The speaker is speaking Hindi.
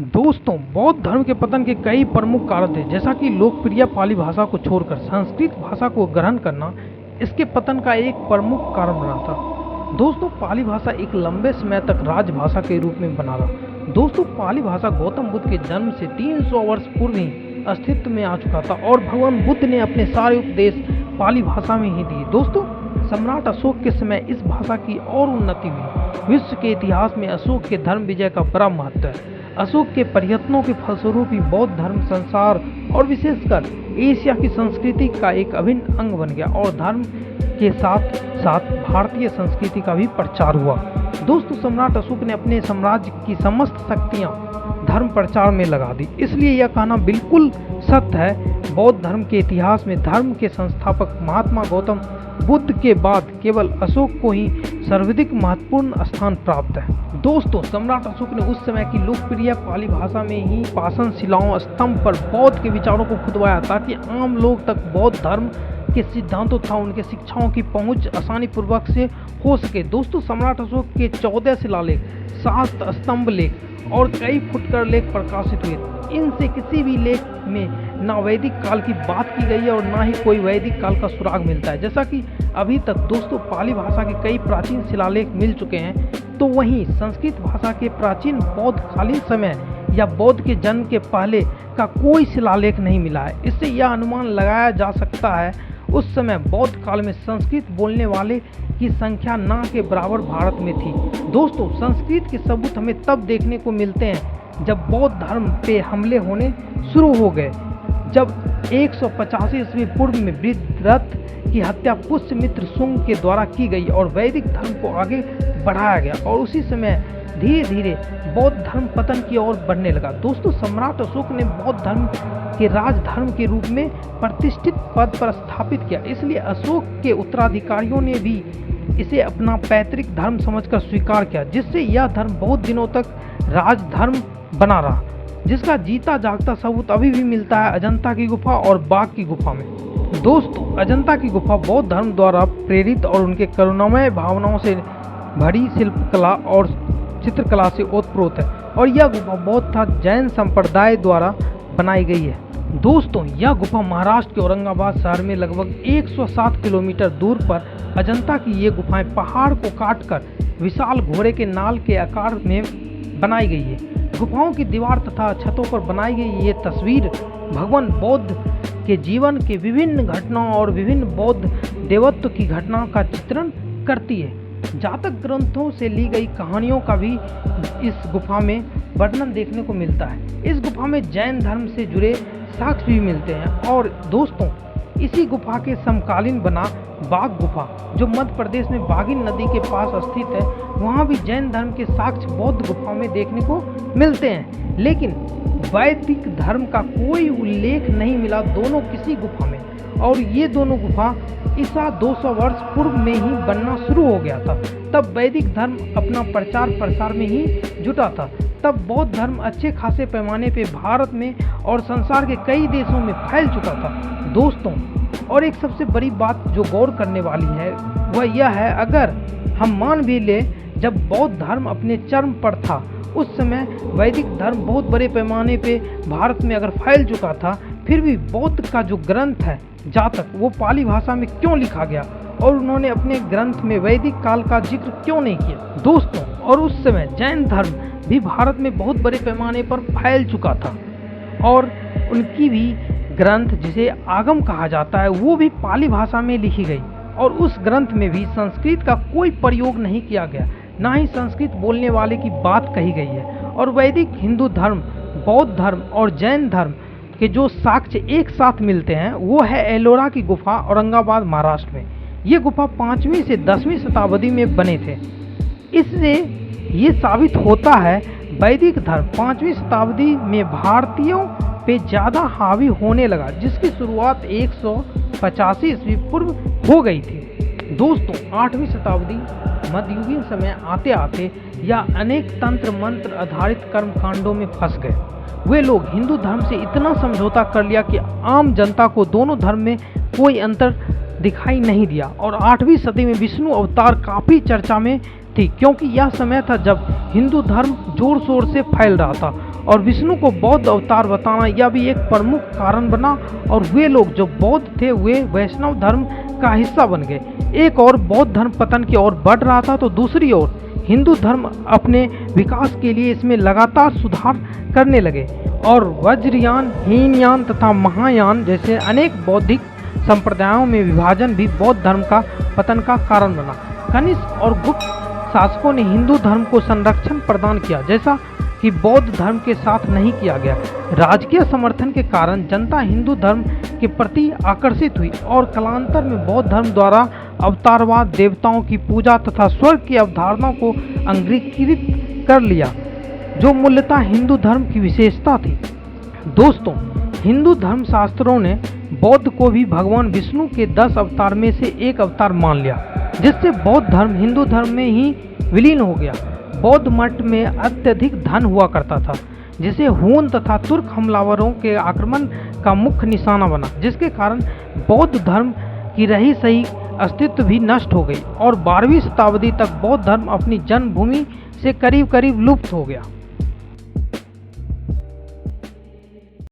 दोस्तों, बौद्ध धर्म के पतन के कई प्रमुख कारण थे, जैसा कि लोकप्रिय पाली भाषा को छोड़कर संस्कृत भाषा को ग्रहण करना इसके पतन का एक प्रमुख कारण बना था। दोस्तों, पाली भाषा एक लंबे समय तक राजभाषा के रूप में बना रहा। दोस्तों, पाली भाषा गौतम बुद्ध के जन्म से 300 वर्ष पूर्व ही अस्तित्व में आ चुका था और भगवान बुद्ध ने अपने सारे उपदेश पाली भाषा में ही दिए। दोस्तों, सम्राट अशोक के समय इस भाषा की और उन्नति हुई। विश्व के इतिहास में अशोक के धर्म विजय का बड़ा महत्व है। अशोक के प्रयत्नों के फलस्वरूप ही बौद्ध धर्म संसार और विशेषकर एशिया की संस्कृति का एक अभिन्न अंग बन गया और धर्म के साथ साथ भारतीय संस्कृति का भी प्रचार हुआ। दोस्तों, सम्राट अशोक ने अपने साम्राज्य की समस्त शक्तियां धर्म प्रचार में लगा दी, इसलिए यह कहना बिल्कुल सत्य है। बौद्ध धर्म के इतिहास में धर्म के संस्थापक महात्मा गौतम बुद्ध के बाद केवल अशोक को ही सर्वाधिक महत्वपूर्ण स्थान प्राप्त है। दोस्तों, सम्राट अशोक ने उस समय की लोकप्रिय पाली भाषा में ही पाषाण शिलाओं स्तंभ पर बौद्ध के विचारों को खुदवाया ताकि आम लोग तक बौद्ध धर्म के सिद्धांतों तथा उनके शिक्षाओं की पहुंच आसानी पूर्वक से हो सके। दोस्तों, सम्राट अशोक के 14 शिलालेख, 7 स्तंभ लेख और कई फुटकर लेख प्रकाशित हुए। इनसे किसी भी लेख में ना वैदिक काल की बात की गई है और ना ही कोई वैदिक काल का सुराग मिलता है। जैसा कि अभी तक दोस्तों पाली भाषा के कई प्राचीन शिलालेख मिल चुके हैं, तो वहीं संस्कृत भाषा के प्राचीन बौद्ध कालीन समय या बौद्ध के जन्म के पहले का कोई शिलालेख नहीं मिला है। इससे यह अनुमान लगाया जा सकता है उस समय बौद्ध काल में संस्कृत बोलने वाले की संख्या ना के बराबर भारत में थी। दोस्तों, संस्कृत के सबूत हमें तब देखने को मिलते हैं जब बौद्ध धर्म पे हमले होने शुरू हो गए, जब 185 ईस्वी पूर्व में वृद्धरथ की हत्या पुष्यमित्र शुंग के द्वारा की गई और वैदिक धर्म को आगे बढ़ाया गया और उसी समय धीरे धीरे बौद्ध धर्म पतन की ओर बढ़ने लगा। दोस्तों, सम्राट अशोक ने बौद्ध धर्म के राजधर्म के रूप में प्रतिष्ठित पद पर स्थापित किया, इसलिए अशोक के उत्तराधिकारियों ने भी इसे अपना पैतृक धर्म समझकर स्वीकार किया, जिससे यह धर्म बहुत दिनों तक राजधर्म बना रहा, जिसका जीता जागता सबूत अभी भी मिलता है अजंता की गुफा और बाघ की गुफा में। दोस्तों, अजंता की गुफा बौद्ध धर्म द्वारा प्रेरित और उनके करुणामय भावनाओं से भरी शिल्पकला और चित्रकला से ओतप्रोत है और यह गुफा बौद्ध तथा जैन संप्रदाय द्वारा बनाई गई है। दोस्तों, यह गुफा महाराष्ट्र के औरंगाबाद शहर में लगभग 107 किलोमीटर दूर पर अजंता की ये गुफाएं पहाड़ को काटकर विशाल घोड़े के नाल के आकार में बनाई गई है। गुफाओं की दीवार तथा छतों पर बनाई गई ये तस्वीर भगवान बौद्ध के जीवन के विभिन्न घटनाओं और विभिन्न बौद्ध देवत्व की घटनाओं का चित्रण करती है। जातक ग्रंथों से ली गई कहानियों का भी इस गुफा में वर्णन देखने को मिलता है। इस गुफा में जैन धर्म से जुड़े साक्ष्य भी मिलते हैं और दोस्तों, इसी गुफा के समकालीन बना बाघ गुफा, जो मध्य प्रदेश में बागिन नदी के पास स्थित है, वहाँ भी जैन धर्म के साक्ष्य बौद्ध गुफा में देखने को मिलते हैं, लेकिन वैदिक धर्म का कोई उल्लेख नहीं मिला दोनों किसी गुफा में। और ये दोनों गुफा ईसा 200 वर्ष पूर्व में ही बनना शुरू हो गया था। तब वैदिक धर्म अपना प्रचार प्रसार में ही जुटा था। तब बौद्ध धर्म अच्छे खासे पैमाने पे भारत में और संसार के कई देशों में फैल चुका था। दोस्तों, और एक सबसे बड़ी बात जो गौर करने वाली है वह यह है, अगर हम मान भी ले जब बौद्ध धर्म अपने चरम पर था, उस समय वैदिक धर्म बहुत बड़े पैमाने पे भारत में अगर फैल चुका था, फिर भी बौद्ध का जो ग्रंथ है जातक, वो पाली भाषा में क्यों लिखा गया और उन्होंने अपने ग्रंथ में वैदिक काल का जिक्र क्यों नहीं किया। दोस्तों, और उस समय जैन धर्म भी भारत में बहुत बड़े पैमाने पर फैल चुका था और उनकी भी ग्रंथ, जिसे आगम कहा जाता है, वो भी पाली भाषा में लिखी गई और उस ग्रंथ में भी संस्कृत का कोई प्रयोग नहीं किया गया, ना ही संस्कृत बोलने वाले की बात कही गई है। और वैदिक हिंदू धर्म, बौद्ध धर्म और जैन धर्म के जो साक्ष्य एक साथ मिलते हैं वो है एलोरा की गुफा, औरंगाबाद, महाराष्ट्र में। ये गुफा 5वीं से 10वीं शताब्दी में बने थे। इससे ये साबित होता है वैदिक धर्म 5वीं शताब्दी में भारतीयों पे ज़्यादा हावी होने लगा, जिसकी शुरुआत 185 ईस्वी पूर्व हो गई थी। दोस्तों, 8वीं शताब्दी मध्ययुगीन समय आते आते या अनेक तंत्र मंत्र आधारित कर्मकांडों में फंस गए। वे लोग हिंदू धर्म से इतना समझौता कर लिया कि आम जनता को दोनों धर्म में कोई अंतर दिखाई नहीं दिया और 8वीं सदी में विष्णु अवतार काफ़ी चर्चा में थी, क्योंकि यह समय था जब हिंदू धर्म जोर शोर से फैल रहा था और विष्णु को बौद्ध अवतार बताना यह भी एक प्रमुख कारण बना, और वे लोग जो बौद्ध थे वे वैष्णव धर्म का हिस्सा बन गए। एक और बौद्ध धर्म पतन की ओर बढ़ रहा था, तो दूसरी ओर हिंदू धर्म अपने विकास के लिए इसमें लगातार सुधार करने लगे, और वज्रयान, हीनयान तथा महायान जैसे अनेक बौद्धिक संप्रदायों में विभाजन भी बौद्ध धर्म का पतन का कारण बना। कनिष्क और गुप्त शासकों ने हिंदू धर्म को संरक्षण प्रदान किया, जैसा कि बौद्ध धर्म के साथ नहीं किया गया। राजकीय समर्थन के कारण जनता हिंदू धर्म के प्रति आकर्षित हुई, और कालांतर में बौद्ध धर्म द्वारा अवतारवाद, देवताओं की पूजा तथा स्वर्ग की अवधारणा को अंगीकृत कर लिया, जो मूलतः हिंदू धर्म की विशेषता थी। दोस्तों, हिंदू धर्म शास्त्रों ने बौद्ध को भी भगवान विष्णु के 10 अवतार में से एक अवतार मान लिया, जिससे बौद्ध धर्म हिंदू धर्म में ही विलीन हो गया। बौद्ध मठ में अत्यधिक धन हुआ करता था, जिसे हून तथा तुर्क हमलावरों के आक्रमण का मुख्य निशाना बना, जिसके कारण बौद्ध धर्म की रही सही अस्तित्व भी नष्ट हो गई, और 12वीं शताब्दी तक बौद्ध धर्म अपनी जन्मभूमि से करीब करीब लुप्त हो गया।